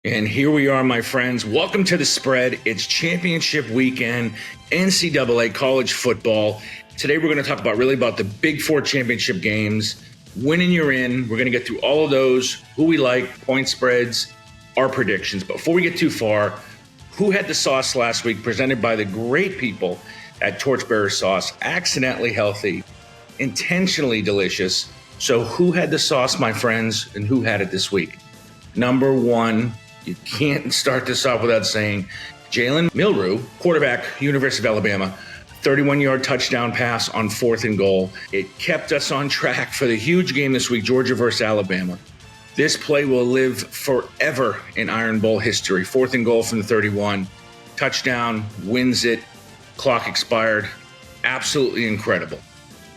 And here we are, my friends. Welcome to The Spread. It's championship weekend, NCAA college football. Today we're going to talk about the Big Four championship games. Winning, you're in. We're going to get through all of those, who we like, point spreads, our predictions. But before we get too far, who had the sauce last week, presented by the great people at Torchbearer Sauce. Accidentally healthy, intentionally delicious. So who had the sauce, my friends, and who had it this week? Number one, you can't start this off without saying Jalen Milroe, quarterback, University of Alabama, 31-yard touchdown pass on 4th and goal. It kept us on track for the huge game this week, Georgia versus Alabama. This play will live forever in Iron Bowl history. 4th and goal from the 31. Touchdown, wins it, clock expired. Absolutely incredible.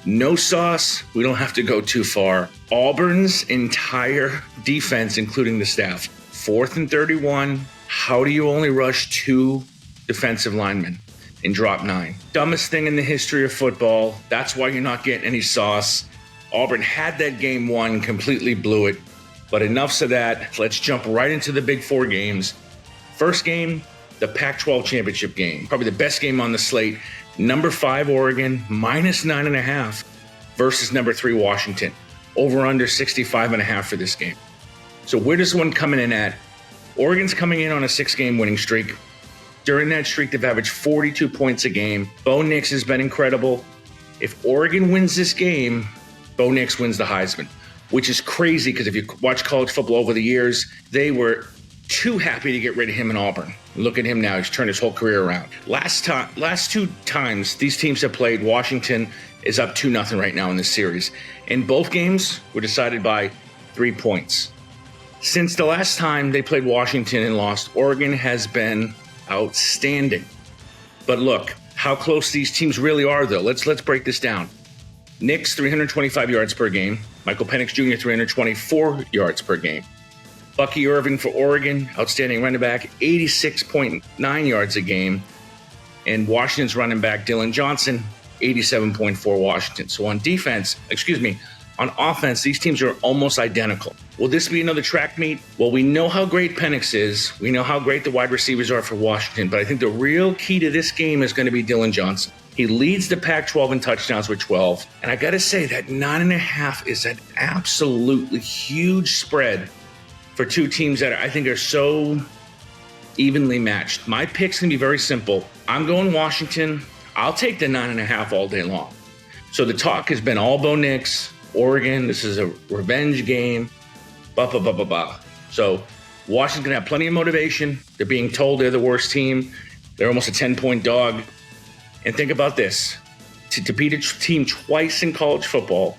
No sauce, we don't have to go too far. Auburn's entire defense, including the staff, 4th and 31. How do you only rush 2 defensive linemen and drop 9? Dumbest thing in the history of football. That's why you're not getting any sauce. Auburn had that game won, completely blew it. But enough's of that. Let's jump right into the Big Four games. First game, the Pac-12 championship game. Probably the best game on the slate. Number 5, Oregon, minus 9.5 versus number 3, Washington. Over under 65.5 for this game. So where does one coming in at? Oregon's coming in on a 6-game winning streak. During that streak, they've averaged 42 points a game. Bo Nix has been incredible. If Oregon wins this game, Bo Nix wins the Heisman, which is crazy because if you watch college football over the years, they were too happy to get rid of him in Auburn. Look at him now. He's turned his whole career around. Last 2 times these teams have played, Washington is up 2-0 right now in this series. And both games were decided by 3 points. Since the last time they played Washington and lost, Oregon has been outstanding. But look, how close these teams really are, though. Let's break this down. Nix, 325 yards per game. Michael Penix Jr., 324 yards per game. Bucky Irving for Oregon, outstanding running back, 86.9 yards a game. And Washington's running back, Dylan Johnson, 87.4 Washington. So on offense, these teams are almost identical. Will this be another track meet? Well, we know how great Penix is. We know how great the wide receivers are for Washington. But I think the real key to this game is going to be Dylan Johnson. He leads the Pac-12 in touchdowns with 12. And I got to say, that 9.5 is an absolutely huge spread for 2 teams that I think are so evenly matched. My pick's going to be very simple. I'm going Washington. I'll take the 9.5 all day long. So the talk has been all Bo Nix, Oregon. This is a revenge game. So Washington's going to have plenty of motivation. They're being told they're the worst team. They're almost a 10-point dog. And think about this. To beat a team twice in college football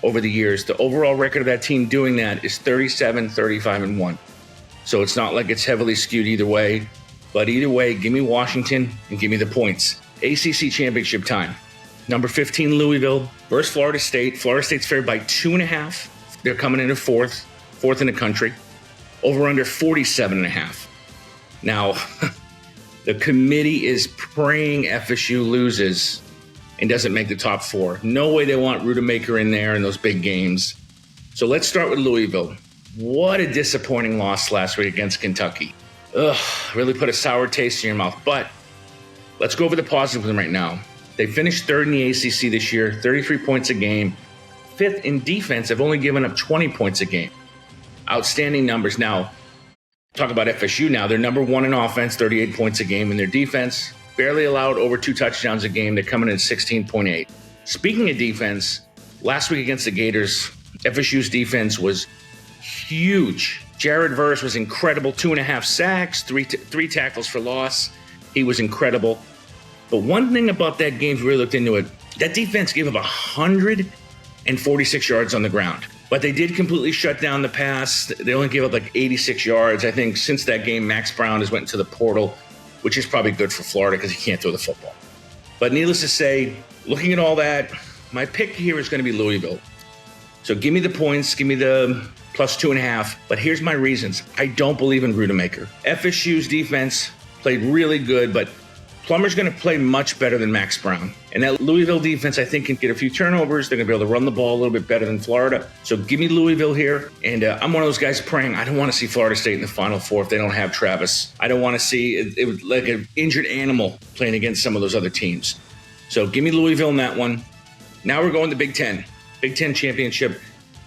over the years, the overall record of that team doing that is 37, 35, and 1. So it's not like it's heavily skewed either way. But either way, give me Washington and give me the points. ACC championship time. Number 15, Louisville versus Florida State. Florida State's favored by 2.5. They're coming in at fourth in the country. Over under 47.5. Now, the committee is praying FSU loses and doesn't make the top 4. No way they want Rudemaker in there in those big games. So let's start with Louisville. What a disappointing loss last week against Kentucky. Really put a sour taste in your mouth. But let's go over the positives with them right now. They finished 3rd in the ACC this year, 33 points a game. 5th in defense, have only given up 20 points a game. Outstanding numbers. Now, talk about FSU now. They're number 1 in offense, 38 points a game. In their defense, barely allowed over 2 touchdowns a game. They're coming in at 16.8. Speaking of defense, last week against the Gators, FSU's defense was huge. Jared Verse was incredible. 2.5 sacks, three tackles for loss. He was incredible. But one thing about that game, if we really looked into it, that defense gave up 146 yards on the ground. But they did completely shut down the pass. They only gave up like 86 yards. I think since that game, Max Brown has went into the portal, which is probably good for Florida because he can't throw the football. But needless to say, looking at all that, my pick here is going to be Louisville. So give me the points, give me the plus 2.5. But here's my reasons. I don't believe in Rudemaker. FSU's defense played really good, but Plummer's going to play much better than Max Brown. And that Louisville defense, I think, can get a few turnovers. They're going to be able to run the ball a little bit better than Florida. So give me Louisville here. And I'm one of those guys praying I don't want to see Florida State in the Final Four if they don't have Travis. I don't want to see it like an injured animal playing against some of those other teams. So give me Louisville in that one. Now we're going to Big Ten. Big Ten championship.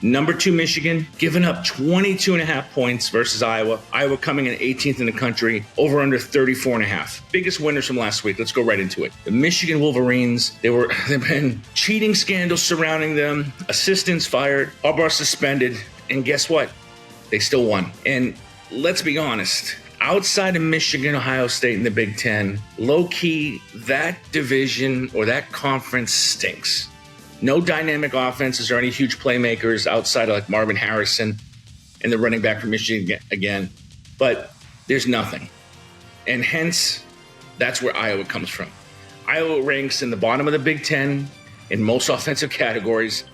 Number 2, Michigan, giving up 22.5 points versus Iowa. Iowa coming in 18th in the country, over under 34.5. Biggest winners from last week. Let's go right into it. The Michigan Wolverines, they've been cheating scandals surrounding them, assistants fired, Harbaugh suspended, and guess what? They still won. And let's be honest, outside of Michigan, Ohio State, and the Big Ten, low-key, that division or that conference stinks. No dynamic offenses or any huge playmakers outside of like Marvin Harrison and the running back from Michigan again. But there's nothing. And hence, that's where Iowa comes from. Iowa ranks in the bottom of the Big Ten in most offensive categories.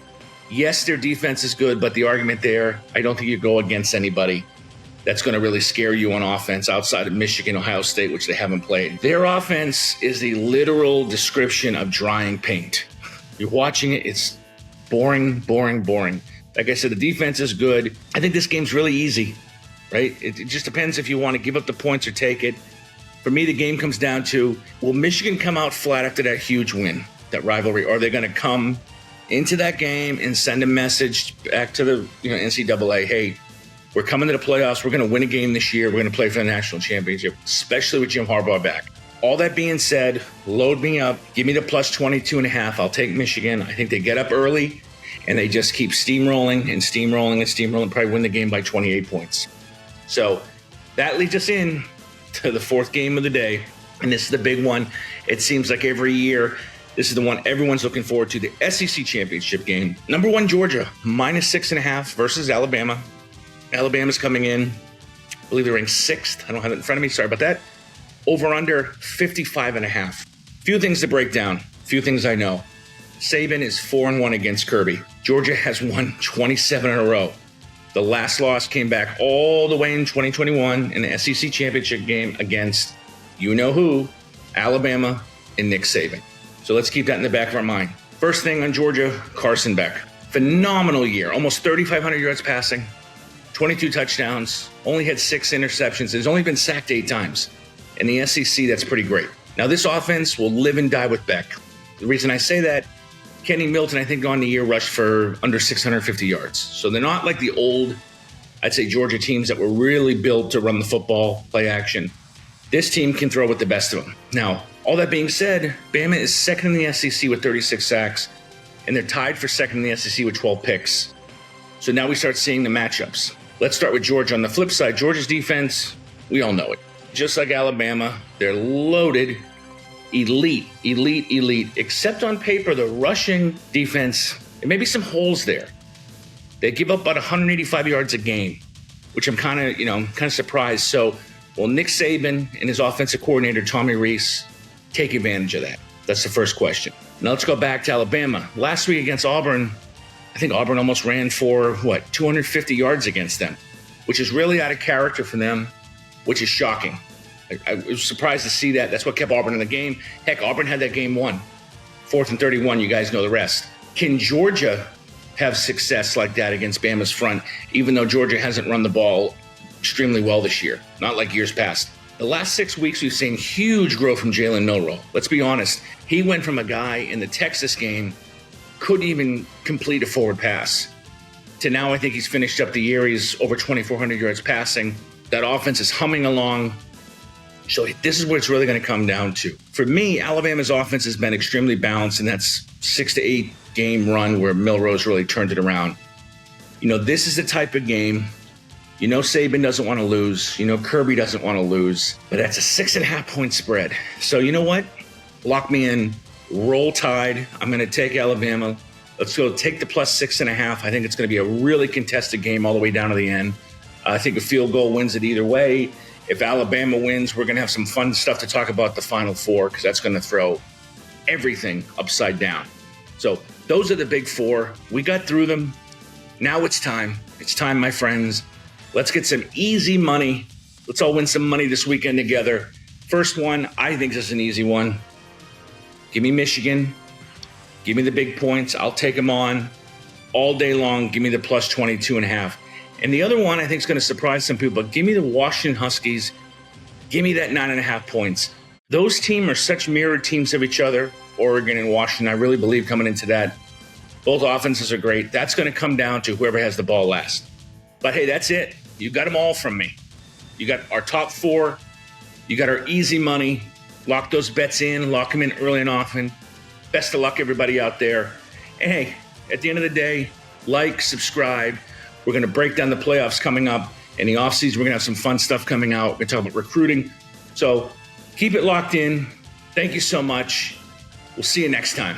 Yes, their defense is good, but the argument there, I don't think you go against anybody that's going to really scare you on offense outside of Michigan, Ohio State, which they haven't played. Their offense is the literal description of drying paint. You're watching it, it's boring, boring, boring. Like I said, the defense is good. I think this game's really easy, right? It just depends if you want to give up the points or take it. For me, the game comes down to, will Michigan come out flat after that huge win, that rivalry, or are they going to come into that game and send a message back to the NCAA, hey, we're coming to the playoffs, we're going to win a game this year, we're going to play for the national championship, especially with Jim Harbaugh back. All that being said, load me up. Give me the plus 22.5. I'll take Michigan. I think they get up early, and they just keep steamrolling and steamrolling and steamrolling, probably win the game by 28 points. So that leads us in to the 4th game of the day, and this is the big one. It seems like every year, this is the one everyone's looking forward to, the SEC championship game. Number 1, Georgia, minus 6.5 versus Alabama. Alabama's coming in. I believe they're ranked 6th. I don't have it in front of me. Sorry about that. Over under 55.5. Few things to break down. Few things I know. Saban is 4-1 against Kirby. Georgia has won 27 in a row. The last loss came back all the way in 2021 in the SEC championship game against you-know-who, Alabama and Nick Saban. So let's keep that in the back of our mind. First thing on Georgia, Carson Beck. Phenomenal year. Almost 3,500 yards passing, 22 touchdowns, only had 6 interceptions. He's only been sacked 8 times. In the SEC, that's pretty great. Now, this offense will live and die with Beck. The reason I say that, Kenny Milton, I think, on the year rushed for under 650 yards. So they're not like the old, I'd say, Georgia teams that were really built to run the football, play action. This team can throw with the best of them. Now, all that being said, Bama is 2nd in the SEC with 36 sacks, and they're tied for 2nd in the SEC with 12 picks. So now we start seeing the matchups. Let's start with Georgia. On the flip side, Georgia's defense, we all know it. Just like Alabama, they're loaded, elite, except on paper, the rushing defense, there may be some holes there. They give up about 185 yards a game, which I'm kind of surprised. So will Nick Saban and his offensive coordinator, Tommy Rees, take advantage of that? That's the first question. Now let's go back to Alabama. Last week against Auburn, I think Auburn almost ran for, 250 yards against them, which is really out of character for them, which is shocking. I was surprised to see that. That's what kept Auburn in the game. Heck, Auburn had that game won. 4th and 31, you guys know the rest. Can Georgia have success like that against Bama's front, even though Georgia hasn't run the ball extremely well this year, not like years past? The last 6 weeks, we've seen huge growth from Jalen Milroe. Let's be honest. He went from a guy in the Texas game, couldn't even complete a forward pass, to now I think he's finished up the year. He's over 2,400 yards passing. That offense is humming along. So this is what it's really going to come down to. For me, Alabama's offense has been extremely balanced, and that's 6 to 8 game run where Milroe's really turned it around. This is the type of game, Saban doesn't want to lose. Kirby doesn't want to lose. But that's a 6.5 point spread. So you know what? Lock me in. Roll Tide. I'm going to take Alabama. Let's go take the plus 6.5. I think it's going to be a really contested game all the way down to the end. I think a field goal wins it either way. If Alabama wins, we're going to have some fun stuff to talk about the Final Four, because that's going to throw everything upside down. So those are the big 4. We got through them. Now it's time. It's time, my friends. Let's get some easy money. Let's all win some money this weekend together. First one, I think this is an easy one. Give me Michigan. Give me the big points. I'll take them on all day long. Give me the plus 22.5. And the other one I think is going to surprise some people, but give me the Washington Huskies. Give me that 9.5 points. Those teams are such mirrored teams of each other, Oregon and Washington. I really believe coming into that, both offenses are great. That's going to come down to whoever has the ball last. But hey, that's it. You got them all from me. You got our top 4. You got our easy money. Lock those bets in. Lock them in early and often. Best of luck, everybody out there. And hey, at the end of the day, like, subscribe. We're going to break down the playoffs coming up. In the offseason, we're going to have some fun stuff coming out. We're going to talk about recruiting. So keep it locked in. Thank you so much. We'll see you next time.